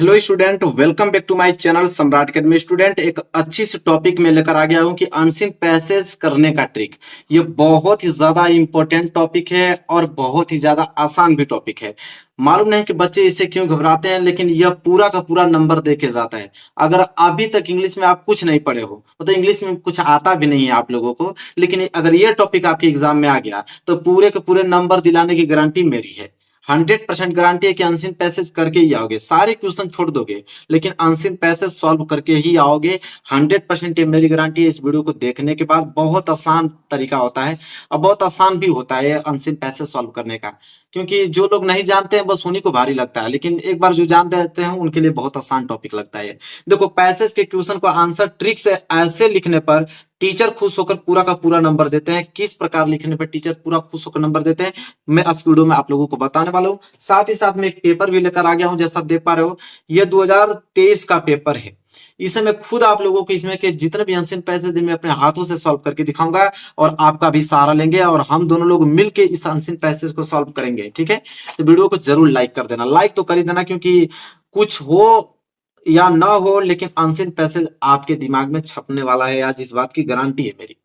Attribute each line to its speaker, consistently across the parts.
Speaker 1: Hello student, welcome back to my channel Samrat academy. Student, एक अच्छी सी topic में लेकर आ गया हूं कि अनसीन पैसेज करने का ट्रिक। ये बहुत ही ज्यादा इंपॉर्टेंट टॉपिक है और बहुत ही ज्यादा आसान भी टॉपिक है। मालूम नहीं कि बच्चे इससे क्यों घबराते हैं, लेकिन यह पूरा का पूरा नंबर दे के जाता है। अगर अभी तक इंग्लिश में आप कुछ नहीं पढ़े हो, मतलब इंग्लिश में कुछ आता भी नहीं है आप लोगों को, लेकिन अगर ये टॉपिक आपके एग्जाम में आ गया तो पूरे के पूरे नंबर दिलाने की गारंटी मेरी है। 100% गारंटी है कि अनसीन पैसेज करके ही आओगे। सारे क्वेश्चन छोड़ दोगे लेकिन अनसीन पैसेज सॉल्व करके ही आओगे। 100% ये मेरी गारंटी है। इस वीडियो को देखने के बाद बहुत आसान तरीका होता है और बहुत आसान भी होता है अनसीन पैसेज सॉल्व करने का, क्योंकि जो लोग नहीं जानते हैं बस उन्हीं को भारी लगता है, लेकिन एक बार जो जान देते हैं उनके लिए बहुत आसान टॉपिक लगता है। देखो, पैसेज के क्वेश्चन को आंसर ट्रिक से ऐसे लिखने पर टीचर खुश होकर पूरा का पूरा नंबर देते हैं। किस प्रकार लिखने पर टीचर पूरा खुश होकर नंबर देते हैं, मैं आज वीडियो में आप लोगों को बताने वाला हूं। साथ ही साथ मैं एक पेपर भी लेकर आ गया हूं, जैसा देख पा रहे हो। यह 2023 का पेपर है। इसे मैं खुद आप लोगों को इसमें के जितने भी अनसीन पैसेज मैं अपने हाथों से सॉल्व करके दिखाऊंगा और आपका भी सहारा लेंगे और हम दोनों लोग मिलके इस अनसीन पैसेज को सॉल्व करेंगे। ठीक है, तो वीडियो को जरूर लाइक कर देना। लाइक तो कर ही देना, क्योंकि कुछ हो या ना हो लेकिन अनसीन पैसेज आपके दिमाग में छपने वाला है आज, इस बात की गारंटी है मेरी।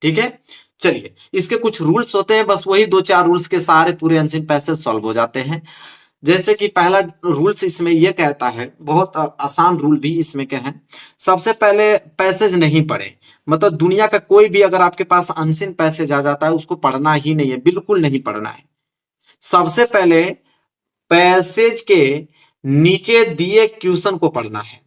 Speaker 1: ठीक है, चलिए। इसके कुछ रूल्स होते हैं, बस वही दो चार रूल्स के सहारे पूरे अनसीन पैसेज सॉल्व हो जाते हैं। जैसे कि पहला रूल्स इसमें यह कहता है, बहुत आसान रूल भी इसमें के हैं। सबसे पहले पैसेज नहीं पढ़े, मतलब दुनिया का कोई भी अगर आपके पास अनसीन पैसेज आ जाता है उसको पढ़ना ही नहीं है, बिल्कुल नहीं पढ़ना है। सबसे पहले पैसेज के नीचे दिए क्वेश्चन को पढ़ना है।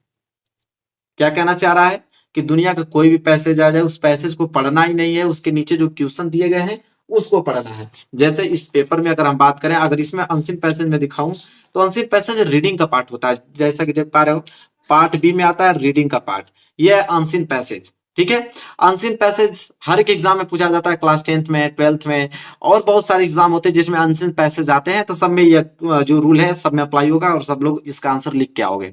Speaker 1: क्या कहना चाह रहा है कि दुनिया का कोई भी पैसेज आ जाए उस पैसेज को पढ़ना ही नहीं है, उसके नीचे जो क्वेश्चन दिए गए हैं उसको पढ़ना है। जैसे इस पेपर में अगर हम बात करें, अगर इसमें अनसीन पैसेज में दिखाऊं तो अनसीन पैसेज रीडिंग का पार्ट होता है, जैसा कि देख पा रहे हो। पार्ट बी में आता है रीडिंग का पार्ट, यह है अनसीन पैसेज। ठीक है, अनसीन पैसेज हर एक एग्जाम में पूछा जाता है, क्लास 10th में, 12th में, और बहुत सारे एग्जाम होते हैं जिसमें अनसीन पैसेज आते हैं। तो सब में ये जो रूल है सब में अप्लाई होगा और सब लोग इसका आंसर लिख के आओगे।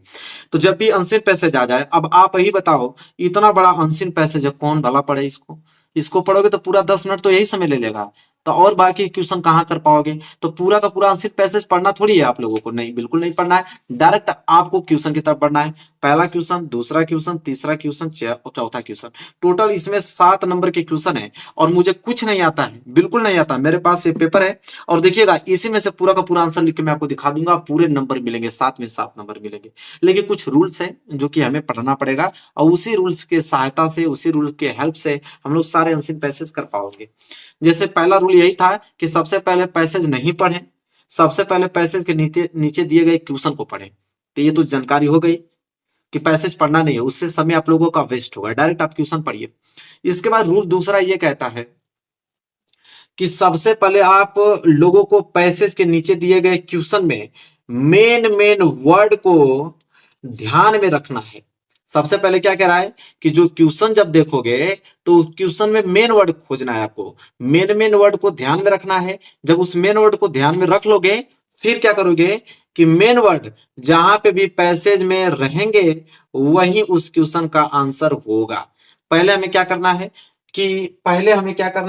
Speaker 1: तो जब भी अनसीन पैसेज आ जाए, अब आप ही बताओ, इतना बड़ा अनसीन पैसेज है, कौन भला पढ़े इसको? इसको पढ़ोगे तो पूरा 10 मिनट तो यही समय ले लेगा, तो और बाकी क्वेश्चन कहाँ कर पाओगे? तो पूरा का पूरा अनसीन पैसेज पढ़ना थोड़ी है आप लोगों को, नहीं, बिल्कुल नहीं पढ़ना है। डायरेक्ट आपको क्वेश्चन की तरफ पढ़ना है। पहला क्वेश्चन, दूसरा क्वेश्चन, तीसरा क्वेश्चन, चौथा क्वेश्चन। टोटल इसमें 7 नंबर के क्वेश्चन है और मुझे कुछ नहीं आता है, बिल्कुल नहीं आता। मेरे पास ये पेपर है और देखिएगा, इसी में से पूरा का पूरा आंसर लिख के मैं आपको दिखा दूंगा। पूरे नंबर मिलेंगे, 7 में 7 नंबर मिलेंगे। लेकिन कुछ रूल्स हैं जो कि हमें पढ़ना पड़ेगा और उसी रूल्स के सहायता से, उसी रूल के हेल्प से हम लोग सारे अनसीन पैसेज कर पाओगे। जैसे पहला रूल यही था कि सबसे पहले पैसेज नहीं पढ़ें, सबसे पहले पैसेज के नीचे नीचे दिए गए क्वेश्चन को पढ़ें। तो ये तो जानकारी हो गई कि पैसेज पढ़ना नहीं है, उससे समय आप लोगों का वेस्ट होगा। डायरेक्ट आप क्वेश्चन पढ़िए। इसके बाद रूल दूसरा ये कहता है कि सबसे पहले आप लोगों को पैसेज के नीचे दिए गए क्वेश्चन में मेन मेन वर्ड को ध्यान में रखना है। सबसे पहले क्या कह रहा है कि जो क्वेश्चन जब देखोगे तो क्वेश्चन में मेन वर्ड खोजना है आपको, मेन मेन वर्ड को ध्यान में रखना है। जब उस मेन वर्ड को ध्यान में रख लोगे, फिर क्या करोगे कि मेन वर्ड जहां पे भी पैसेज में रहेंगे वही उस क्वेश्चन का आंसर होगा। पहले हमें क्या करना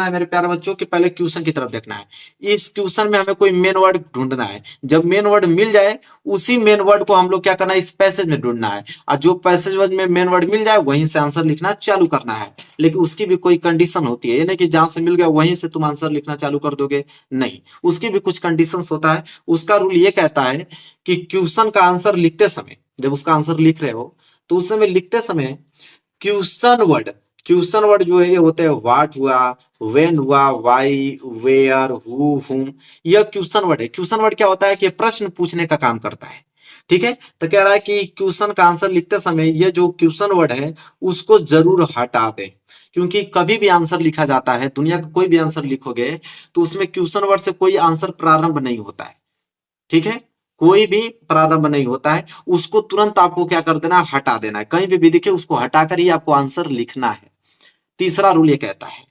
Speaker 1: है मेरे प्यारे बच्चों, कि पहले क्वेश्चन की तरफ देखना है। इस क्वेश्चन में हमें कोई मेन वर्ड ढूंढना है। जब मेन वर्ड मिल जाए, उसी मेन वर्ड को हम लोग क्या करना है, इस पैसेज में ढूंढना है। और जो पैसेज में मेन वर्ड मिल जाए वहीं से आंसर लिखना चालू करना है। लेकिन उसकी भी कोई कंडीशन होती है, ये नहीं कि जहां से मिल गया वहीं से तुम आंसर लिखना चालू कर दोगे, नहीं, उसकी भी कुछ कंडीशन होता है। उसका रूल ये कहता है कि क्वेश्चन का आंसर लिखते समय, जब उसका आंसर लिख रहे हो तो उस समय लिखते समय क्वेश्चन वर्ड जो है ये होते हैं व्हाट हुआ, व्हेन हुआ, व्हाई, वेयर, हु, हुम। यह क्वेश्चन वर्ड है। क्वेश्चन वर्ड क्या होता है कि प्रश्न पूछने का काम करता है। ठीक है, तो कह रहा है कि क्वेश्चन का आंसर लिखते समय ये जो क्वेश्चन वर्ड है उसको जरूर हटा दे, क्योंकि कभी भी आंसर लिखा जाता है, दुनिया का कोई भी आंसर लिखोगे तो उसमें क्वेश्चन वर्ड से कोई आंसर प्रारंभ नहीं होता है। ठीक है, कोई भी प्रारंभ नहीं होता है, उसको तुरंत आपको क्या कर देना, हटा देना है। कहीं भी दिखे उसको हटाकर ही आपको आंसर लिखना है। तीसरा रूल ये कहता है,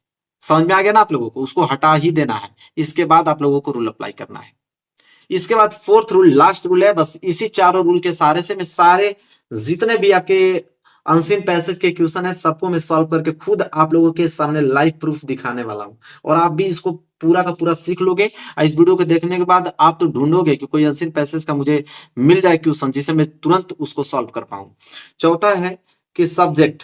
Speaker 1: समझ में आ गया ना आप लोगों को, उसको हटा ही देना है। इसके बाद आप लोगों को रूल अप्लाई करना है। इसके बाद फोर्थ रूल, लास्ट रूल है। बस इसी चारों रूल के सहारे से मैं सारे जितने भी आपके अनसीन पैसेज के क्वेश्चन है, सबको मैं सॉल्व करके खुद आप लोगों के सामने लाइव प्रूफ दिखाने वाला हूं, और आप भी इसको पूरा का पूरा सीख लोगे। और इस वीडियो को देखने के बाद आप तो ढूंढोगे कि कोई अनसीन पैसेज का मुझे मिल जाए क्वेश्चन जिसे मैं तुरंत उसको सॉल्व कर पाऊं। चौथा है कि सब्जेक्ट,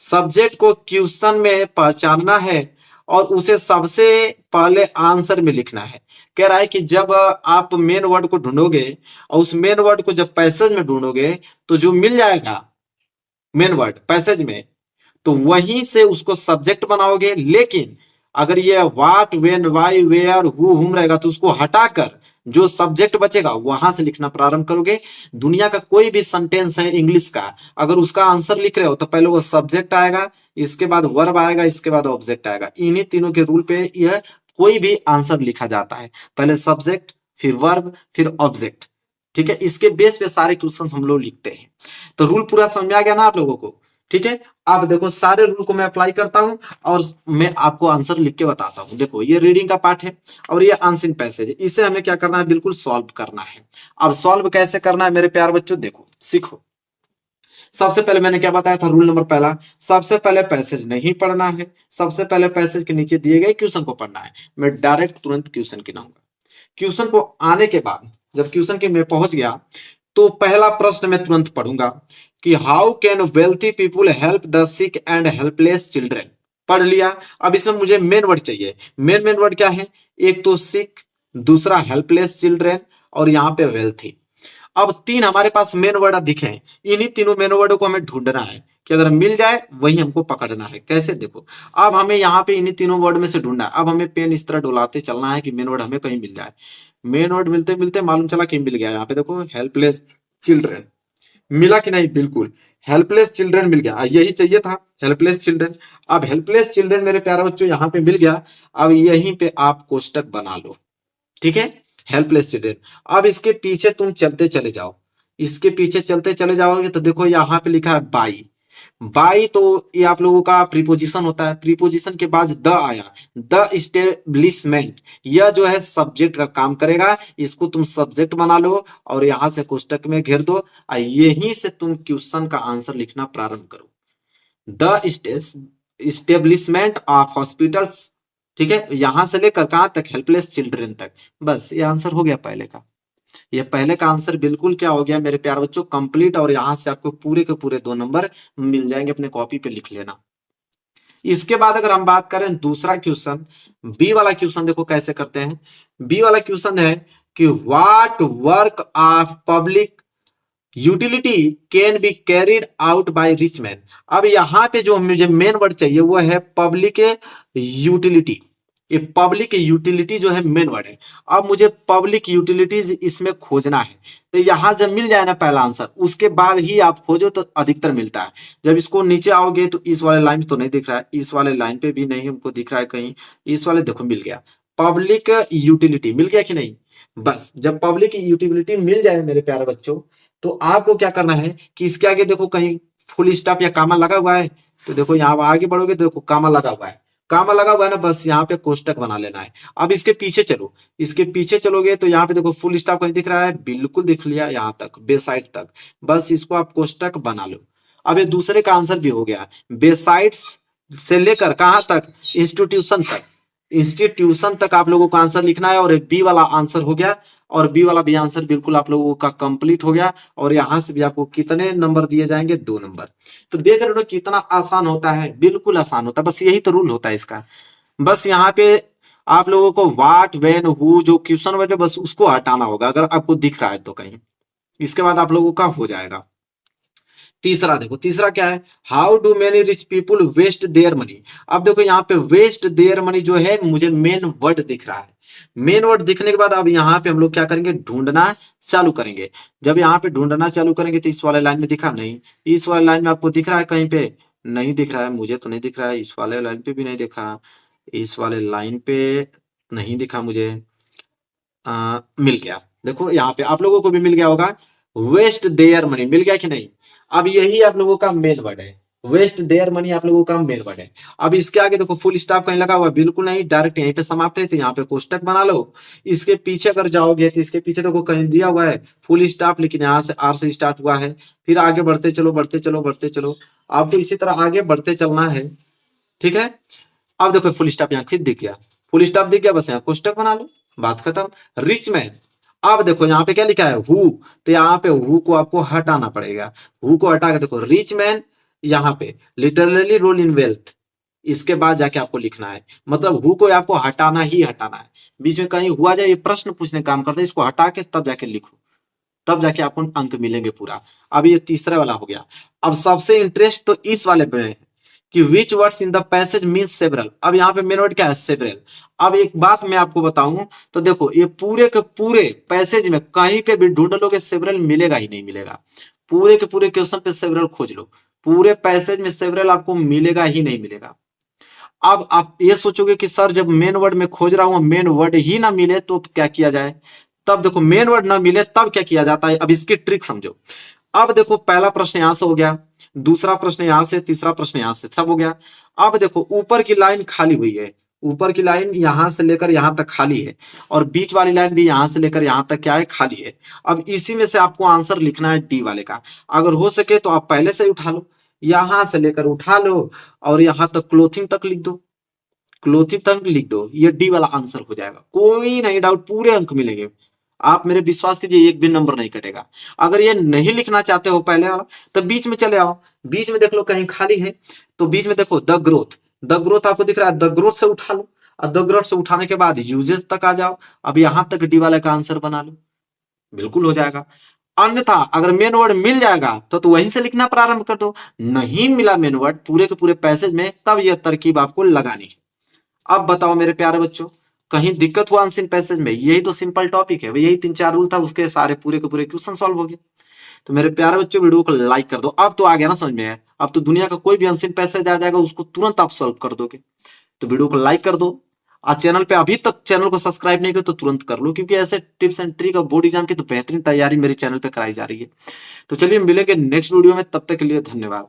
Speaker 1: सब्जेक्ट को क्वेश्चन में पहचानना है और उसे सबसे पहले आंसर में लिखना है। कह रहा है कि जब आप मेन वर्ड को ढूंढोगे और उस मेन वर्ड को जब पैसेज में ढूंढोगे तो जो मिल जाएगा मेन वर्ड पैसेज में, तो वहीं से उसको सब्जेक्ट बनाओगे। लेकिन अगर ये what, when, why, where, who, whom रहेगा तो उसको हटाकर जो सब्जेक्ट बचेगा वहां से लिखना प्रारंभ करोगे। दुनिया का कोई भी सेंटेंस है इंग्लिश का, अगर उसका आंसर लिख रहे हो तो पहले वो सब्जेक्ट आएगा, इसके बाद वर्ब आएगा, इसके बाद ऑब्जेक्ट आएगा। इन्हीं तीनों के रूल पे यह कोई भी आंसर लिखा जाता है, पहले सब्जेक्ट, फिर वर्ब, फिर ऑब्जेक्ट। ठीक है, इसके बेस पे सारे क्वेश्चन हम लोग लिखते हैं। तो रूल पूरा समझ आ गया ना आप लोगों को? ठीक है, अब देखो सारे रूल को मैं अप्लाई करता हूं और मैं आपको आंसर लिख के बताता हूं। देखो ये रीडिंग का पार्ट है और ये अनसीन पैसेज है, इसे हमें क्या करना है, बिल्कुल सॉल्व करना है। अब सॉल्व कैसे करना है मेरे प्यार बच्चों, देखो सीखो। सबसे पहले मैंने क्या बताया था, रूल नंबर पहला, सबसे पहले पैसेज नहीं पढ़ना है, सबसे पहले पैसेज के नीचे दिए गए क्वेश्चन को पढ़ना है। मैं डायरेक्ट तुरंत क्वेश्चन गिनाऊंगा। क्वेश्चन को आने के बाद जब क्वेश्चन के मैं पहुंच गया तो पहला प्रश्न मैं तुरंत पढ़ूंगा कि how can wealthy people help the sick and helpless children. पढ़ लिया। अब इसमें मुझे मेन वर्ड चाहिए। मेन वर्ड क्या है, एक तो सिक, दूसरा हेल्पलेस चिल्ड्रेन और यहाँ पे वेल्थी। अब तीन हमारे पास मेन वर्ड दिखे हैं, इन्हीं तीनों मेन वर्डों को हमें ढूंढना है कि अगर मिल जाए वही हमको पकड़ना है। कैसे, देखो अब हमें यहाँ पे इन्हीं तीनों वर्ड में से ढूंढना है। अब हमें पेन इस तरह डुलाते चलना है कि मेन वर्ड हमें कहीं मिल जाए। मेन वर्ड मिलते मिलते मालूम चला कि मिल गया। यहाँ पे देखो हेल्पलेस चिल्ड्रेन मिला कि नहीं, बिल्कुल हेल्पलेस चिल्ड्रेन मिल गया, यही चाहिए था, हेल्पलेस चिल्ड्रेन। अब हेल्पलेस चिल्ड्रेन मेरे प्यारे बच्चों यहाँ पे मिल गया। अब यहीं पे आप कोष्टक बना लो। ठीक है, हेल्पलेस चिल्ड्रेन। अब इसके पीछे तुम चलते चले जाओ, इसके पीछे चलते चले जाओगे तो देखो यहाँ पे लिखा है बाई। बाई तो ये आप लोगों का प्रीपोजिशन होता है, प्रीपोजिशन के बाद द आया, द इस्टेब्लिशमेंट, यह जो है सब्जेक्ट का काम करेगा। इसको तुम सब्जेक्ट बना लो और यहां से कोष्टक में घेर दो और यहीं से तुम क्वेश्चन का आंसर लिखना प्रारंभ करो। द इस्टेब्लिशमेंट ऑफ हॉस्पिटल्स, ठीक है, यहां से लेकर कहां तक, हेल्पलेस चिल्ड्रन तक। बस ये आंसर हो गया पहले का। ये पहले का आंसर बिल्कुल क्या हो गया मेरे प्यार बच्चों, कंप्लीट। और यहां से आपको पूरे के पूरे 2 नंबर मिल जाएंगे, अपने कॉपी पे लिख लेना। इसके बाद अगर हम बात करें दूसरा क्वेश्चन, बी वाला क्वेश्चन, देखो कैसे करते हैं। बी वाला क्वेश्चन है कि what work of public utility can be carried out by rich man. अब यहां पे जो मुझे मेन वर्ड चाहिए वो है पब्लिक यूटिलिटी। ये पब्लिक यूटिलिटी जो है मेन वर्ड है। अब मुझे पब्लिक यूटिलिटीज इसमें खोजना है, तो यहां से मिल जाए ना पहला आंसर, उसके बाद ही आप खोजो तो अधिकतर मिलता है। जब इसको नीचे आओगे तो इस वाले लाइन तो नहीं दिख रहा है, इस वाले लाइन पे भी नहीं हमको दिख रहा है कहीं, इस वाले देखो मिल गया, पब्लिक यूटिलिटी मिल गया कि नहीं। बस जब पब्लिक यूटिलिटी मिल जाए मेरे प्यारे बच्चों, तो आपको क्या करना है कि इसके आगे देखो कहीं फुल स्टॉप या कामा लगा हुआ है, तो देखो यहाँ आगे बढ़ोगे तो देखो कामा लगा हुआ है, कामा लगा हुआ है ना, बस यहाँ पे कोष्टक बना लेना है। अब इसके पीछे चलो, इसके पीछे चलोगे तो यहाँ पे देखो फुल स्टॉप कहीं दिख रहा है, बिल्कुल दिख लिया यहाँ तक, बेसाइड तक, बस इसको आप कोष्टक बना लो। अब ये दूसरे का आंसर भी हो गया, बेसाइड्स से लेकर कहां तक, इंस्टीट्यूशन तक, इंस्टीट्यूशन तक आप लोगों को आंसर लिखना है। और बी वाला आंसर हो गया, और बी वाला भी आंसर बिल्कुल आप लोगों का कंप्लीट हो गया। और यहां से भी आपको कितने नंबर दिए जाएंगे, 2 नंबर। तो देख रहे हो कितना आसान होता है, बिल्कुल आसान होता है, बस यही तो रूल होता है इसका। बस यहाँ पे आप लोगों को व्हाट, व्हेन, हु जो क्वेश्चन वर्ड है बस उसको हटाना होगा, अगर आपको दिख रहा है तो कहीं। इसके बाद आप लोगों का हो जाएगा। तीसरा देखो, तीसरा क्या है, how do many rich people waste their money. अब देखो यहाँ पे वेस्ट देयर मनी जो है मुझे मेन वर्ड दिख रहा है। मेन वर्ड दिखने के बाद अब यहाँ पे हम लोग क्या करेंगे, ढूंढना चालू करेंगे। जब यहाँ पे ढूंढना चालू करेंगे तो इस वाले लाइन में दिखा नहीं, इस वाले लाइन में आपको दिख रहा है कहीं पे, नहीं दिख रहा है, मुझे तो नहीं दिख रहा है, इस वाले लाइन पे भी नहीं दिखा, इस वाले लाइन पे नहीं दिखा मुझे। मिल गया, देखो यहाँ पे आप लोगों को भी मिल गया होगा, वेस्ट देयर मनी मिल गया कि नहीं। अब यही आप लोगों का मेन वर्ड है, वेस्ट देयर मनी आप लोगों का मेन वर्ड है। अब इसके आगे देखो फुल स्टॉप कहीं लगा हुआ है? बिल्कुल नहीं, डायरेक्ट यहीं पे समाप्त है, तो यहाँ पे कोष्टक बना लो। इसके पीछे अगर जाओगे तो इसके पीछे देखो कहीं दिया हुआ है फुल स्टॉप, लेकिन यहाँ से आर से स्टार्ट हुआ है। फिर आगे बढ़ते चलो बढ़ते चलो बढ़ते चलो, आपको इसी तरह आगे बढ़ते चलना है, ठीक है। अब देखो फुल स्टॉप यहाँ खुद दिख गया, फुल स्टॉप दिख गया, बस यहाँ कोष्टक बना लो, बात खत्म। रिच मैन, अब देखो यहाँ पे क्या लिखा है हु, तो यहाँ पे हु को आपको हटाना पड़ेगा। हु को हटा के देखो रिच मैन, यहाँ पे लिटरली रोल इन वेल्थ, इसके बाद जाके आपको लिखना है, मतलब हु को आपको हटाना ही हटाना है। बीच में कहीं हुआ जाए ये प्रश्न पूछने काम करता है, इसको हटा के तब जाके लिखो, तब जाके आपको अंक मिलेंगे पूरा। अब ये तीसरा वाला हो गया। अब सबसे इंटरेस्ट तो इस वाले पे है कि विच words in the passage mean several. अब यहाँ पे मेन वर्ड क्या है? सेवरल। अब एक बात मैं आपको बताऊं तो देखो ये पूरे के पूरे पैसेज में कहीं पे भी ढूंढ लोगे सेवरल मिलेगा ही नहीं मिलेगा। पूरे के पूरे क्वेश्चन पे सेवरल खोज लो, पूरे पैसेज में सेवरल आपको मिलेगा ही नहीं मिलेगा। अब आप ये सोचोगे कि सर जब मेन वर्ड में खोज रहा हूं मेन वर्ड ही ना मिले तो क्या किया जाए? तब देखो मेन वर्ड ना मिले तब क्या किया जाता है, अब इसकी ट्रिक समझो। अब देखो पहला प्रश्न यहां से हो गया, दूसरा प्रश्न यहां से, तीसरा प्रश्न यहां से, सब हो गया। अब देखो ऊपर की लाइन खाली हुई है, ऊपर की लाइन यहां से लेकर यहां तक खाली है, और बीच वाली लाइन भी यहां से लेकर यहां तक क्या है? खाली है। अब इसी में से आपको आंसर लिखना है डी वाले का। अगर हो सके तो आप पहले से ही उठा लो, यहां से लेकर उठा लो और यहां तक क्लोथिंग तक लिख दो, क्लोथिंग तक लिख दो, ये डी वाला आंसर हो जाएगा। कोई नहीं डाउट, पूरे अंक मिलेंगे। आप मेरे विश्वास कीजिए एक भी नंबर नहीं कटेगा। अगर ये नहीं लिखना चाहते हो पहले वाला तो बीच में चले आओ, बीच में देख लो कहीं खाली है तो बीच में देखो द ग्रोथ, द ग्रोथ आपको दिख रहा है, द ग्रोथ से उठा लो, और द ग्रोथ से उठाने के बाद यूजेस तक आ जाओ। अब यहां तक डी वाले का आंसर बना लो, बिल्कुल हो जाएगा। अन्यथा अगर मेन वर्ड मिल जाएगा तो वहीं से लिखना प्रारंभ कर दो। नहीं मिला मेन वर्ड पूरे के पूरे पैसेज में, तब यह तरकीब आपको लगानी है। अब बताओ मेरे प्यारे बच्चों, कहीं दिक्कत हुआ अनसीन पैसेज में? यही तो सिंपल टॉपिक है, यही 3-4 रूल था, उसके सारे पूरे के पूरे क्वेश्चन सॉल्व हो गए। तो मेरे प्यारे बच्चों वीडियो को लाइक कर दो। अब तो आ गया ना समझ में है, अब तो दुनिया का कोई भी अनसीन पैसेज आ जाएगा उसको तुरंत आप सॉल्व कर दोगे। तो वीडियो को लाइक कर दो, आज चैनल पे अभी तक चैनल को सब्सक्राइब नहीं किया तो तुरंत कर लो, क्योंकि ऐसे टिप्स एंड ट्रिक और बोर्ड एग्जाम की तो बेहतरीन तैयारी मेरे चैनल पे कराई जा रही है। तो चलिए मिलेंगे नेक्स्ट वीडियो में, तब तक के लिए धन्यवाद।